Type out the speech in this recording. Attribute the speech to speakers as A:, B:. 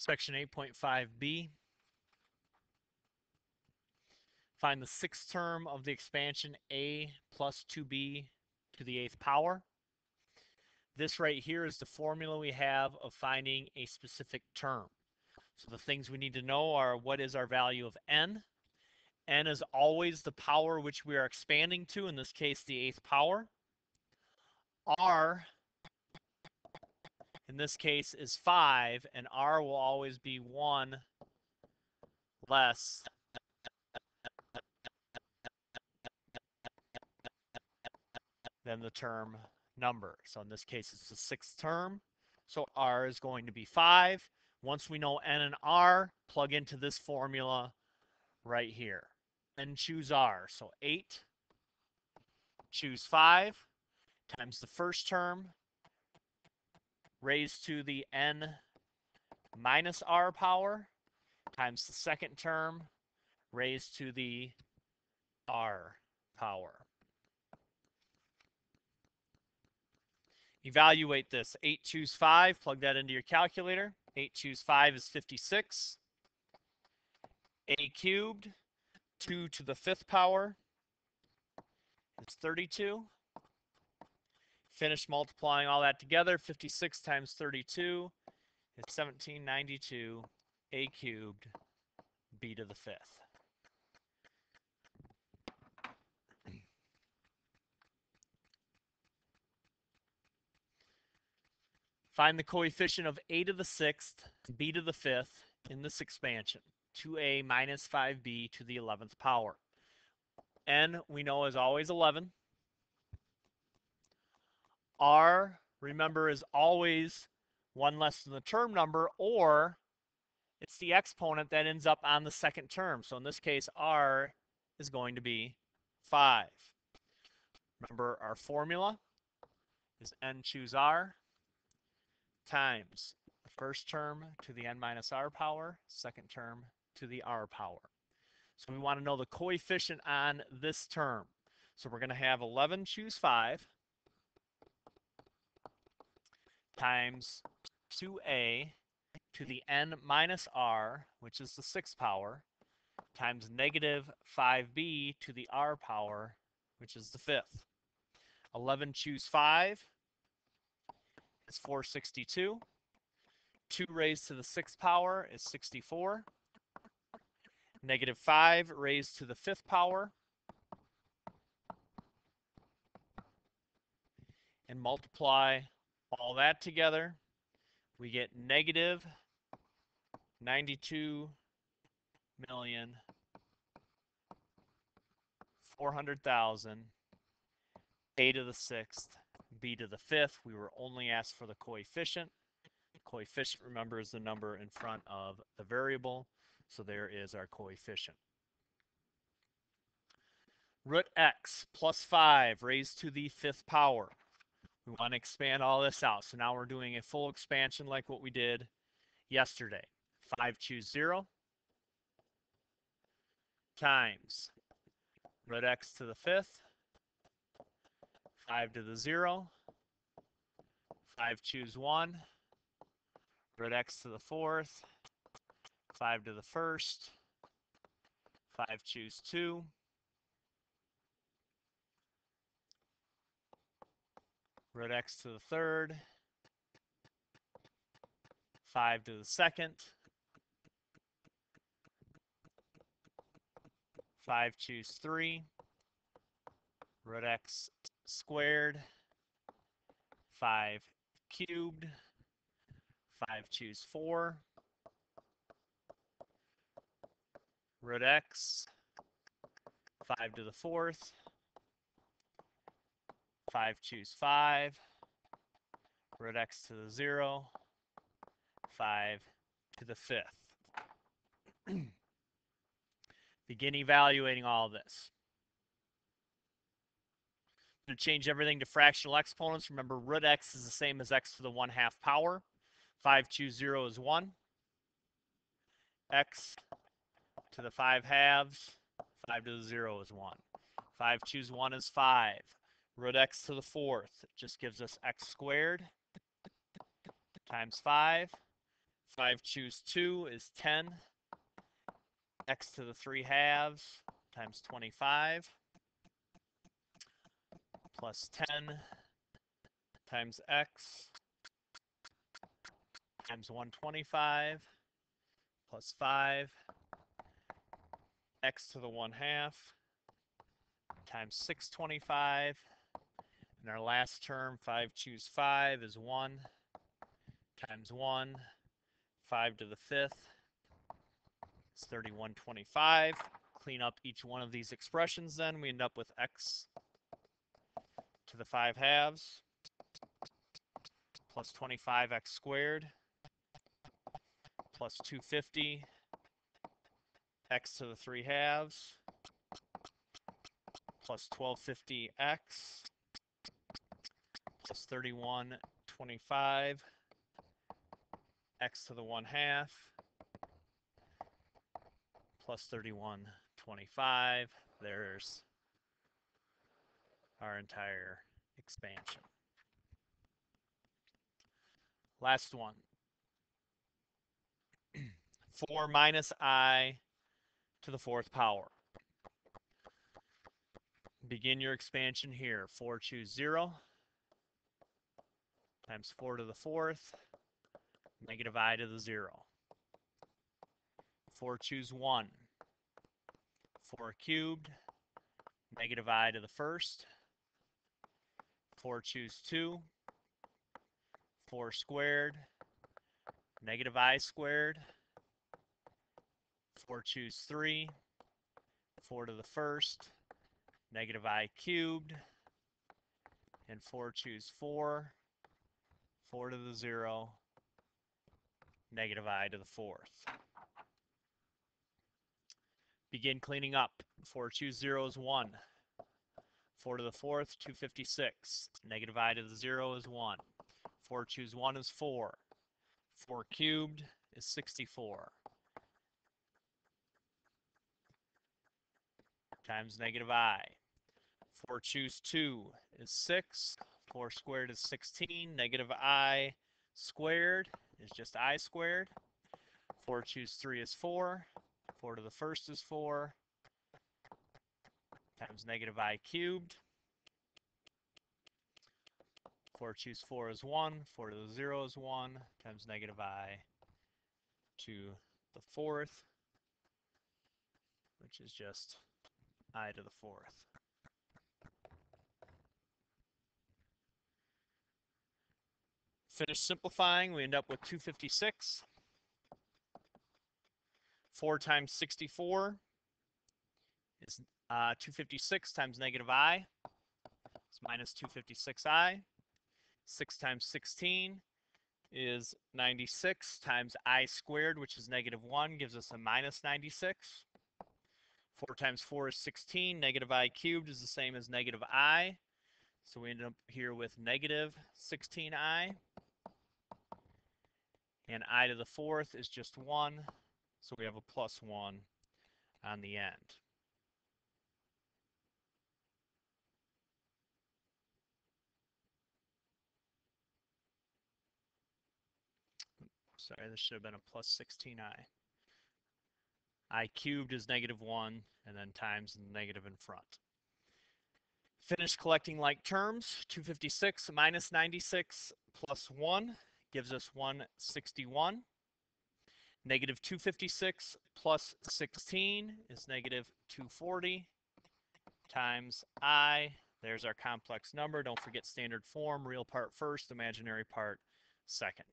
A: Section 8.5b. Find the sixth term of the expansion a plus 2b to the 8th power. This right here is the formula we have of finding a specific term. So the things we need to know are what is our value of n. N is always the power which we are expanding to, in this case the 8th power. R, in this case, is 5, and R will always be 1 less than the term number. So in this case, it's the sixth term. So R is going to be 5. Once we know N and R, plug into this formula right here. And choose R. So 8, choose 5, times the first term, raised to the N minus R power, times the second term, raised to the R power. Evaluate this. 8 choose 5, plug that into your calculator. 8 choose 5 is 56. A cubed, 2 to the 5th power is 32. Finish multiplying all that together. 56 times 32 is 1792. A cubed, b to the 5th. Find the coefficient of a to the 6th, b to the 5th in this expansion. 2a minus 5b to the 11th power. N, we know, is always 11. R, remember, is always 1 less than the term number, or it's the exponent that ends up on the second term. So in this case, R is going to be 5. Remember, our formula is N choose R times the first term to the N minus R power, second term to the R power. So we want to know the coefficient on this term. So we're going to have 11 choose 5 times 2a to the N minus R, which is the 6th power, times negative 5b to the R power, which is the 5th. 11 choose 5 is 462. 2 raised to the 6th power is 64. Negative 5 raised to the 5th power, and multiply all that together. We get negative 92,400,000, a to the 6th, b to the 5th. We were only asked for the coefficient. The coefficient, remember, is the number in front of the variable. So there is our coefficient. Root x plus 5 raised to the 5th power. We want to expand all this out. So now we're doing a full expansion like what we did yesterday. 5 choose 0 times root x to the 5th, 5 to the 0, 5 choose 1, root x to the 4th, 5 to the 1st, 5 choose 2, root x to the 3rd, 5 to the 2nd, 5 choose 3, root x squared, 5 cubed, 5 choose 4, root x, 5 to the 4th, 5 choose 5, root x to the 0, 5 to the 5th. Begin evaluating all of this. I'm going to change everything to fractional exponents. Remember, root x is the same as x to the 1/2 power. 5 choose 0 is 1. X to the 5/2, 5 to the 0 is 1. 5 choose 1 is 5. Root x to the 4th just gives us x squared times 5. 5 choose 2 is 10. X to the 3 halves times 25 plus 10 times x times 125 plus 5 x to the 1 half times 625. And our last term, 5 choose 5 is 1 times 1, 5 to the 5th. It's 3125. Clean up each one of these expressions then. We end up with x to the 5 halves plus 25x squared plus 250 x to the 3 halves plus 1250x plus 3125 x to the 1 half plus 3125. There's our entire expansion. Last one. 4 minus I to the 4th power. Begin your expansion here. 4 choose 0 times 4 to the 4th, negative I to the 0. 4 choose 1. 4 cubed, negative I to the 1st. 4 choose 2. 4 squared, negative I squared. 4 choose 3. 4 to the 1st, negative I cubed. And 4 choose 4. 4 to the 0, negative I to the 4th. Begin cleaning up. 4 choose 0 is 1. 4 to the 4th, 256. Negative I to the 0 is 1. 4 choose 1 is 4. 4 cubed is 64. Times negative I. 4 choose 2 is 6. 4 squared is 16. Negative I squared is just I squared. 4 choose 3 is 4. 4 to the 1st is 4. Times negative I cubed. 4 choose 4 is 1. 4 to the 0 is 1. Times negative I to the 4th, which is just I to the 4th. Finish simplifying, we end up with 256. 4 times 64 is 256 times negative I. It's minus 256I. 6 times 16 is 96 times I squared, which is negative 1, gives us a minus 96. 4 times 4 is 16. Negative I cubed is the same as negative I. So we end up here with negative 16I. And I to the 4th is just 1. So we have a plus 1 on the end. Sorry, this should have been a plus 16I. I cubed is negative 1, and then times the negative in front. Finish collecting like terms. 256 minus 96 plus 1 gives us 161. Negative 256 plus 16 is negative 240 times I. There's our complex number. Don't forget standard form, real part first, imaginary part second.